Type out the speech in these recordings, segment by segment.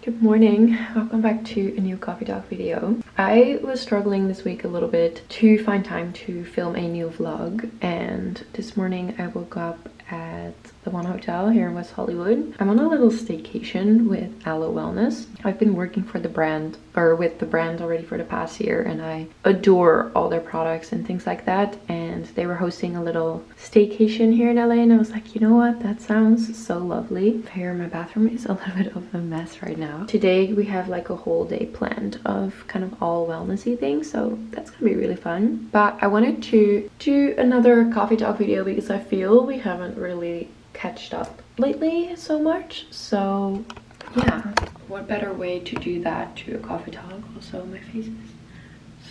Good morning, welcome back to a new coffee talk video. I was struggling this week a little bit to find time to film a new vlog, and this morning I woke up at the One Hotel here in West Hollywood. I'm on a little staycation with Aloe Wellness. I've been working for the brand, or with the brand already for the past year, and I adore all their products and things like that. And they were hosting a little staycation here in LA, and I was like, you know what, that sounds so lovely. Here my bathroom is a little bit of a mess right now. Today we have like a whole day planned of kind of all wellnessy things, so that's gonna be really fun. But I wanted to do another coffee talk video because I feel we haven't really catched up lately so much. So yeah, what better way to do that to a coffee talk? Also, my face is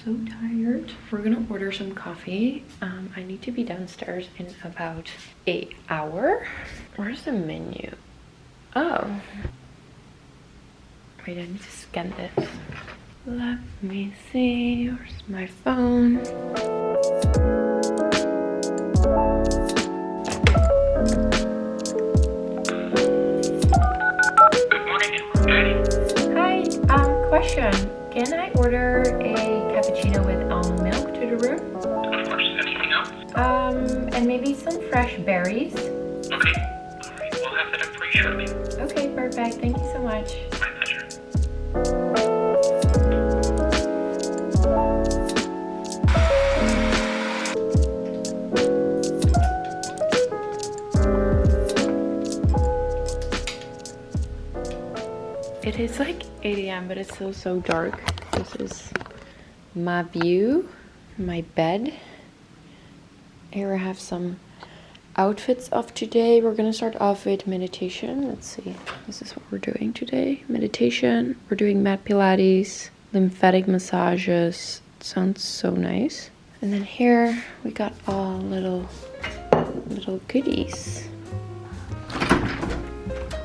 so tired. We're gonna order some coffee. I need to be downstairs in about an hour. Where's the menu? Oh, wait, I need to scan this. Let me see, where's my phone? Question, can I order a cappuccino with almond milk to the room? Of course, anything else? And maybe some fresh berries. Okay, alright, we'll have that up for you shortly. Okay, perfect, thank you so much. My pleasure. It is like 8 a.m. but it's still so dark. This is my view, my bed. Here I have some outfits of today. We're gonna start off with meditation. Let's see, this is what we're doing today. Meditation, we're doing mat pilates, lymphatic massages. It sounds so nice. And then here we got all little goodies.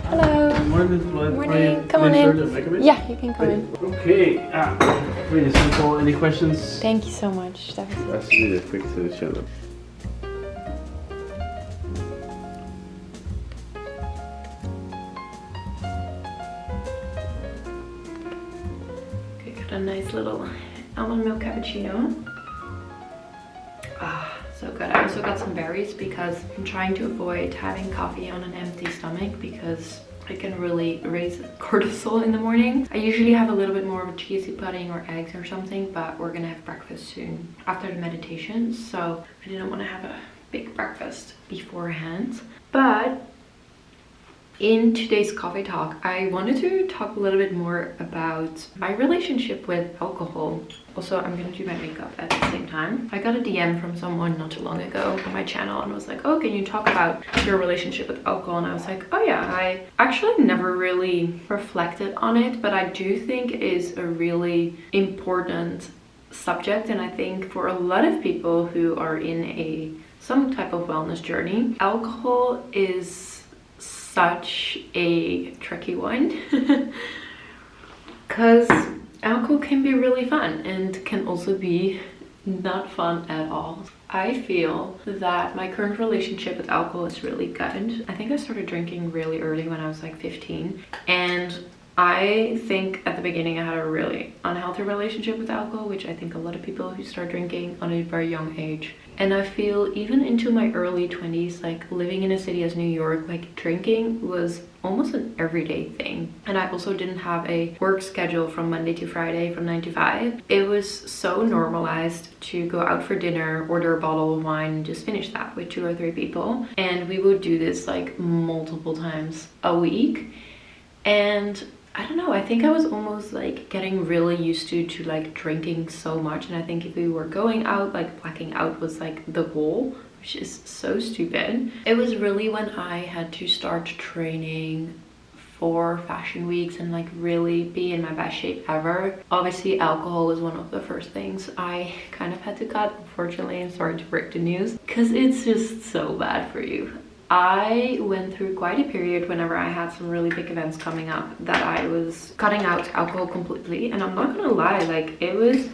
Hello. Morning, Vloet. Morning. Come on in. Yeah, you can come in. Okay. Really simple. Any questions? Thank you so much. That was Let's do this quick to the channel. okay. Got a nice little almond milk cappuccino. Ah, so good. I also got some berries because I'm trying to avoid having coffee on an empty stomach because it can really raise cortisol in the morning. I usually have a little bit more of a cheesy pudding or eggs or something, but we're gonna have breakfast soon after the meditation, so I didn't want to have a big breakfast beforehand. But in today's coffee talk, I wanted to talk a little bit more about my relationship with alcohol. Also, I'm gonna do my makeup at the same time. I got a DM from someone not too long ago on my channel and was like, oh, can you talk about your relationship with alcohol? And I was like, oh yeah, I actually never really reflected on it, but I do think it is a really important subject. And I think for a lot of people who are in some type of wellness journey, alcohol is such a tricky one because alcohol can be really fun and can also be not fun at all. I feel that my current relationship with alcohol is really good. I think I started drinking really early when I was like 15, and I think at the beginning I had a really unhealthy relationship with alcohol, which I think a lot of people who start drinking on a very young age. And I feel even into my early 20s, like living in a city as New York, like drinking was almost an everyday thing. And I also didn't have a work schedule from Monday to Friday from 9 to 5. It was so normalized to go out for dinner, order a bottle of wine, and just finish that with 2 or 3 people. And we would do this like multiple times a week. And I don't know, I think I was almost like getting really used to like drinking so much, and I think if we were going out, like blacking out was like the goal, which is so stupid. It was really when I had to start training for fashion weeks and like really be in my best shape ever. Obviously alcohol was one of the first things I kind of had to cut, unfortunately, and sorry to break the news, because it's just so bad for you. I went through quite a period whenever I had some really big events coming up that I was cutting out alcohol completely, and I'm not gonna lie, like it was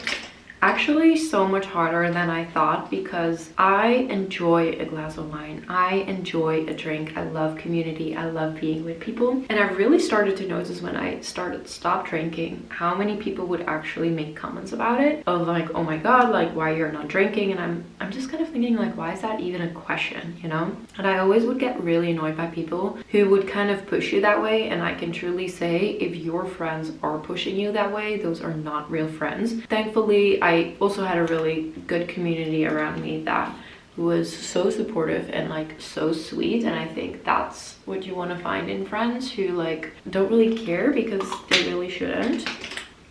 actually so much harder than I thought because I enjoy a glass of wine. I enjoy a drink. I love community. I love being with people. And I really started to notice when I stopped drinking how many people would actually make comments about it of like, oh my god, like why you're not drinking. And I'm just kind of thinking like, why is that even a question, you know? And I always would get really annoyed by people who would kind of push you that way. And I can truly say if your friends are pushing you that way, those are not real friends. Thankfully, I also had a really good community around me that was so supportive and like so sweet, and I think that's what you want to find in friends who like don't really care because they really shouldn't.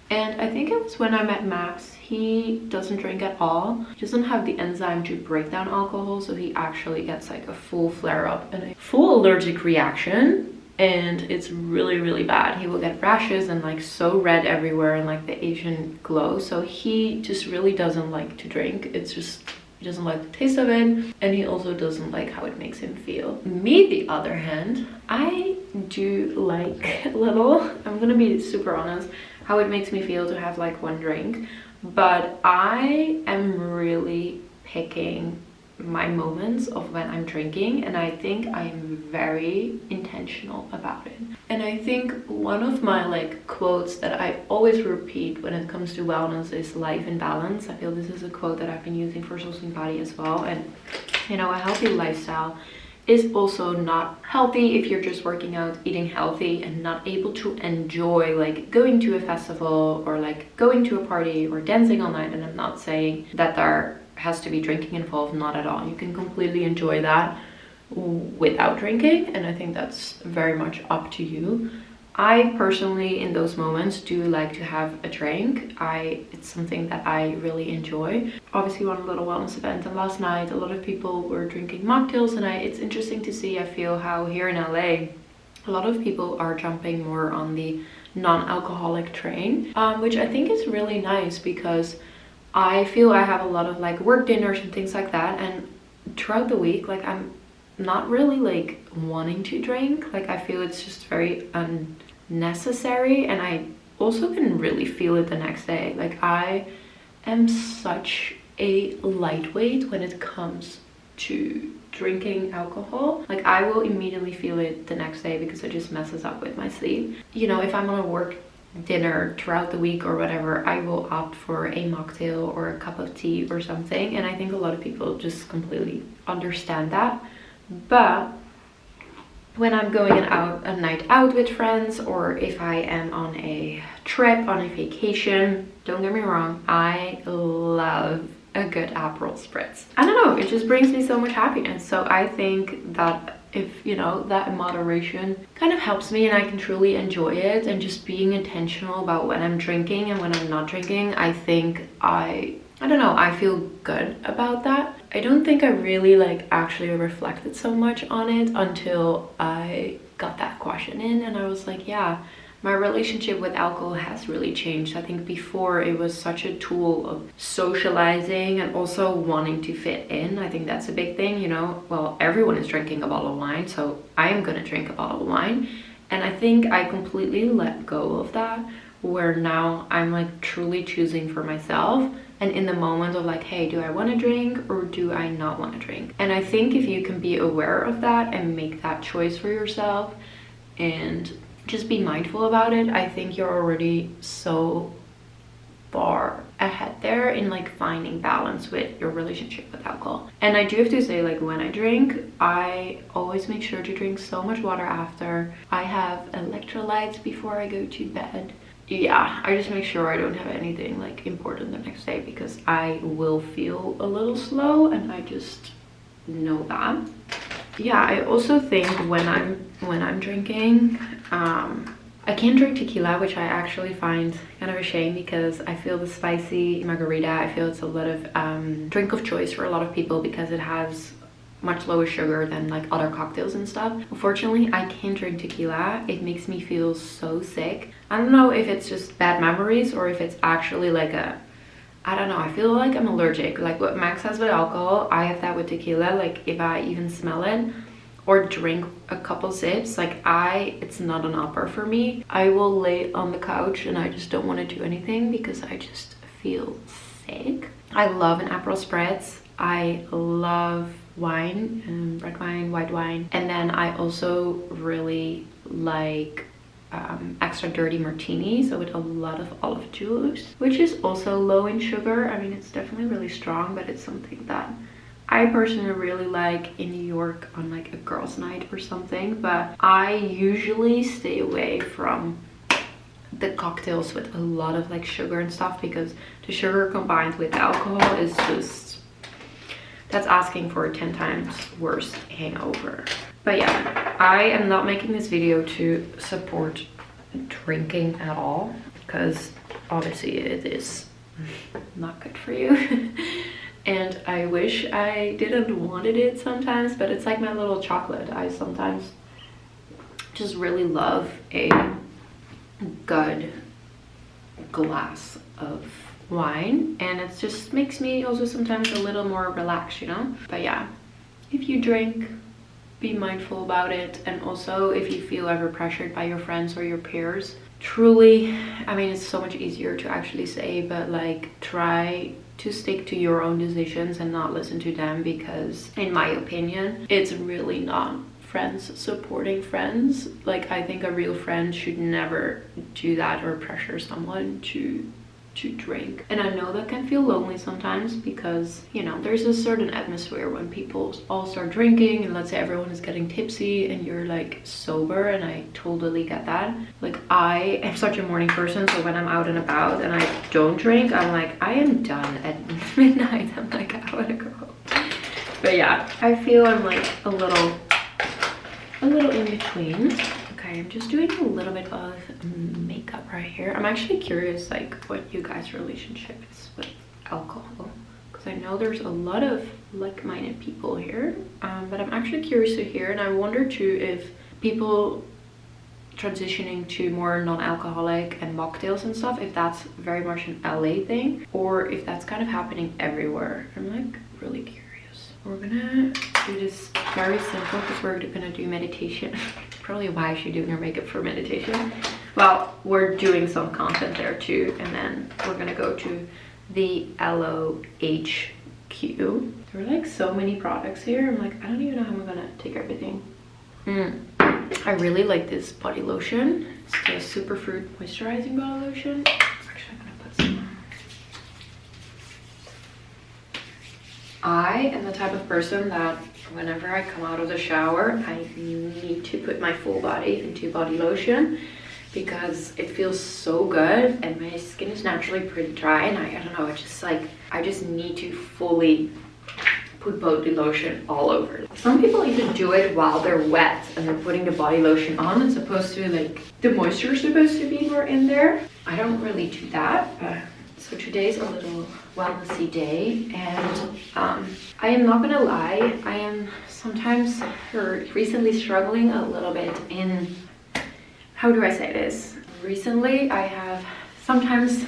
And I think it was when I met Max. He doesn't drink at all. He doesn't have the enzyme to break down alcohol, so he actually gets like a full flare-up and a full allergic reaction, and it's really, really bad. He will get rashes and like so red everywhere and like the Asian glow. So he just really doesn't like to drink. It's just, he doesn't like the taste of it, and he also doesn't like how it makes him feel. Me, the other hand, I do like a little, I'm gonna be super honest, how it makes me feel to have like one drink, but I am really picking my moments of when I'm drinking, and I think I'm very intentional about it. And I think one of my like quotes that I always repeat when it comes to wellness is life in balance. I feel this is a quote that I've been using for Sourcing Body as well. And you know, a healthy lifestyle is also not healthy if you're just working out, eating healthy, and not able to enjoy like going to a festival or like going to a party or dancing all night. And I'm not saying that there has to be drinking involved, not at all. You can completely enjoy that without drinking, and I think that's very much up to you. I personally, in those moments, do like to have a drink. It's something that I really enjoy. Obviously, won a little wellness event, and last night a lot of people were drinking mocktails, and it's interesting to see, I feel, how here in LA a lot of people are jumping more on the non-alcoholic train, which I think is really nice because I feel I have a lot of like work dinners and things like that, and throughout the week, like I'm not really like wanting to drink. Like I feel it's just very unnecessary, and I also can really feel it the next day. Like I am such a lightweight when it comes to drinking alcohol. Like I will immediately feel it the next day because it just messes up with my sleep. You know, if I'm on a work dinner throughout the week or whatever, I will opt for a mocktail or a cup of tea or something, and I think a lot of people just completely understand that. But when I'm going out a night out with friends, or if I am on a trip, on a vacation, don't get me wrong, I love a good Aperol Spritz. I don't know, it just brings me so much happiness. So I think that if, you know, that in moderation kind of helps me and I can truly enjoy it, and just being intentional about when I'm drinking and when I'm not drinking, I think I don't know, I feel good about that. I don't think I really like actually reflected so much on it until I got that question in, and I was like, yeah, my relationship with alcohol has really changed. I think before it was such a tool of socializing and also wanting to fit in. I think that's a big thing, you know, well, everyone is drinking a bottle of wine, so I am gonna drink a bottle of wine. And I think I completely let go of that, where now I'm like truly choosing for myself, and in the moment of like, hey, do I want to drink or do I not want to drink? And I think if you can be aware of that and make that choice for yourself and just be mindful about it, I think you're already so far ahead there in like finding balance with your relationship with alcohol. And I do have to say, like when I drink, I always make sure to drink so much water after. I have electrolytes before I go to bed. Yeah, I just make sure I don't have anything like important the next day because I will feel a little slow, and I just know that. Yeah, I also think when I'm drinking, I can't drink tequila, which I actually find kind of a shame because I feel the spicy margarita, I feel it's a lot of drink of choice for a lot of people because it has much lower sugar than like other cocktails and stuff. Unfortunately, I can't drink tequila. It makes me feel so sick. I don't know if it's just bad memories or if it's actually like I don't know, I feel like I'm allergic. Like what Max has with alcohol, I have that with tequila. Like if I even smell it or drink a couple sips, like it's not an upper for me. I will lay on the couch and I just don't want to do anything because I just feel sake. I love an Aperol spritz. I love wine, red wine, white wine, and then I also really like extra dirty martini, so with a lot of olive juice, which is also low in sugar. I mean, it's definitely really strong, but it's something that I personally really like in New York on like a girls' night or something. But I usually stay away from the cocktails with a lot of like sugar and stuff, because the sugar combined with alcohol is just, that's asking for a 10 times worse hangover. But yeah, I am not making this video to support drinking at all, because obviously it is not good for you. And I wish I didn't wanted it sometimes, but it's like my little chocolate. I sometimes just really love a good glass of wine, and it just makes me also sometimes a little more relaxed, you know. But yeah, if you drink, be mindful about it. And also, if you feel ever pressured by your friends or your peers, truly, I mean, it's so much easier to actually say, but like, try to stick to your own decisions and not listen to them, because in my opinion, it's really not friends supporting friends. Like, I think a real friend should never do that or pressure someone to drink. And I know that can feel lonely sometimes, because, you know, there's a certain atmosphere when people all start drinking, and let's say everyone is getting tipsy and you're like sober, and I totally get that. Like, I am such a morning person, so when I'm out and about and I don't drink, I'm like, I am done at midnight. I'm like, I want to go home. But yeah, I feel I'm like a little in between. Okay, I'm just doing a little bit of makeup right here. I'm actually curious like what you guys' relationship is with alcohol, because I know there's a lot of like-minded people here, but I'm actually curious to hear. And I wonder too if people transitioning to more non-alcoholic and mocktails and stuff, if that's very much an LA thing, or if that's kind of happening everywhere. I'm like really curious. We're gonna do this very simple because we're gonna do meditation. Probably why I should do your makeup for meditation. Well, we're doing some content there too, and then we're gonna go to the LOHQ. There are like so many products here. I'm like, I don't even know how I'm gonna take everything. I really like this body lotion. It's the Superfood Moisturizing Body Lotion. Actually, I'm gonna put some on. I am the type of person that whenever I come out of the shower, I need to put my full body into body lotion, because it feels so good, and my skin is naturally pretty dry, and I don't know, it's just like, I just need to fully put body lotion all over. Some people even do it while they're wet and they're putting the body lotion on. It's supposed to, like, the moisture is supposed to be more in there. I don't really do that. So today's a little wellnessy day, and I am not gonna lie, I am sometimes recently struggling a little bit in, how do I say this? Recently I have sometimes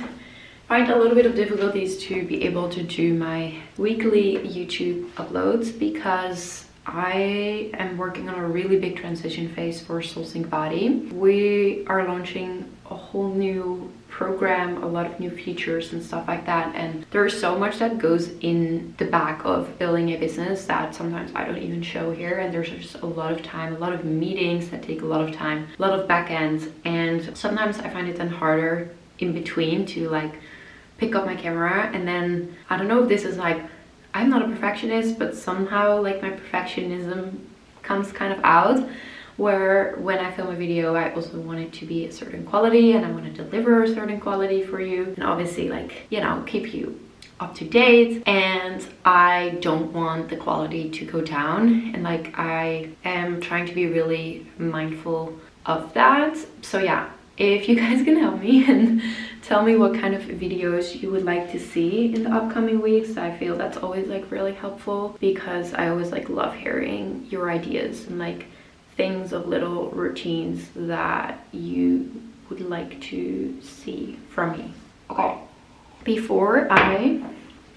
find a little bit of difficulties to be able to do my weekly YouTube uploads, because I am working on a really big transition phase for Soul Sync Body. We are launching a whole new program, a lot of new features and stuff like that, and there's so much that goes in the back of building a business that sometimes I don't even show here, and there's just a lot of time, a lot of meetings that take a lot of time, a lot of back ends, and sometimes I find it then harder in between to like pick up my camera. And then I don't know if this is like, I'm not a perfectionist, but somehow like my perfectionism comes kind of out, where when I film a video, I also want it to be a certain quality, and I want to deliver a certain quality for you, and obviously, like, you know, keep you up to date. And I don't want the quality to go down, and like, I am trying to be really mindful of that. So yeah, if you guys can help me and tell me what kind of videos you would like to see in the upcoming weeks, I feel that's always like really helpful, because I always like love hearing your ideas and like things of little routines that you would like to see from me. Okay, before I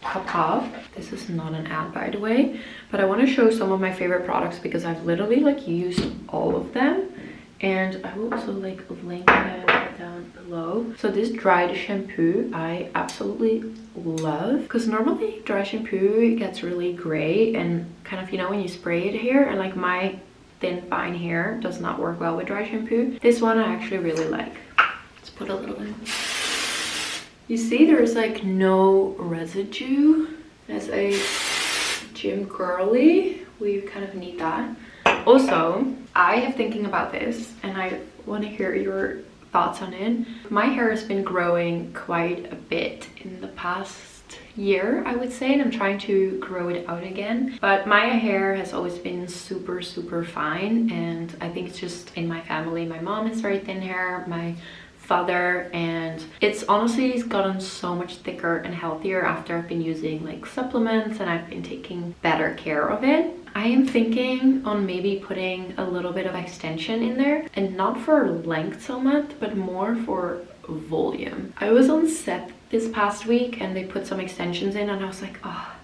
hop off, this is not an ad by the way, but I want to show some of my favorite products, because I've literally like used all of them, and I will also like link them down below. So this dried shampoo I absolutely love, because normally dry shampoo gets really gray and kind of, you know, when you spray it here, and like my thin fine hair does not work well with dry shampoo. This one I actually really like. Let's put a little in. You see there's like no residue. As a gym girly, we kind of need that. Also, I have thinking about this and I want to hear your thoughts on it. My hair has been growing quite a bit in the past year, I would say, and I'm trying to grow it out again. But my hair has always been super fine, and I think it's just in my family. My mom has very thin hair, my father, and it's honestly gotten so much thicker and healthier after I've been using like supplements and I've been taking better care of it. I am thinking on maybe putting a little bit of extension in there, and not for length so much, but more for volume. I was on set this past week and they put some extensions in and I was like, oh,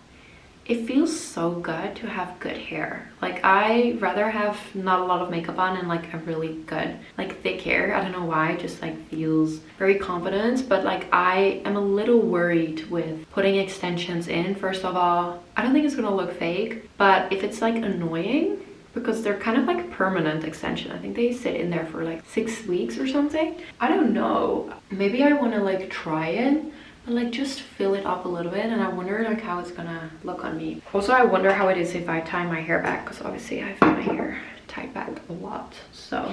it feels so good to have good hair. Like, I rather have not a lot of makeup on and like a really good like thick hair. I don't know why, it just like feels very confident. But like, I am a little worried with putting extensions in. First of all, I don't think it's gonna look fake, but if it's like annoying, because they're kind of like permanent extension. I think they sit in there for like 6 weeks or something. I don't know, maybe I want to like try it, but like just fill it up a little bit, and I wonder like how it's gonna look on me. Also, I wonder how it is if I tie my hair back, because obviously I have my hair tied back a lot. So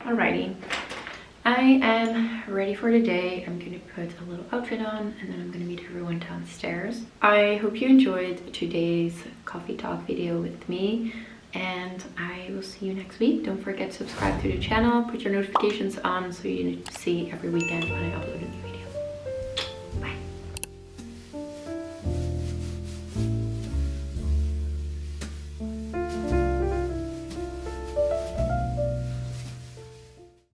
alrighty, I am ready for the day. I'm gonna put a little outfit on and then I'm gonna meet everyone downstairs. I hope you enjoyed today's coffee talk video with me, and I will see you next week. Don't forget to subscribe to the channel, put your notifications on so you see every weekend when I upload a new video.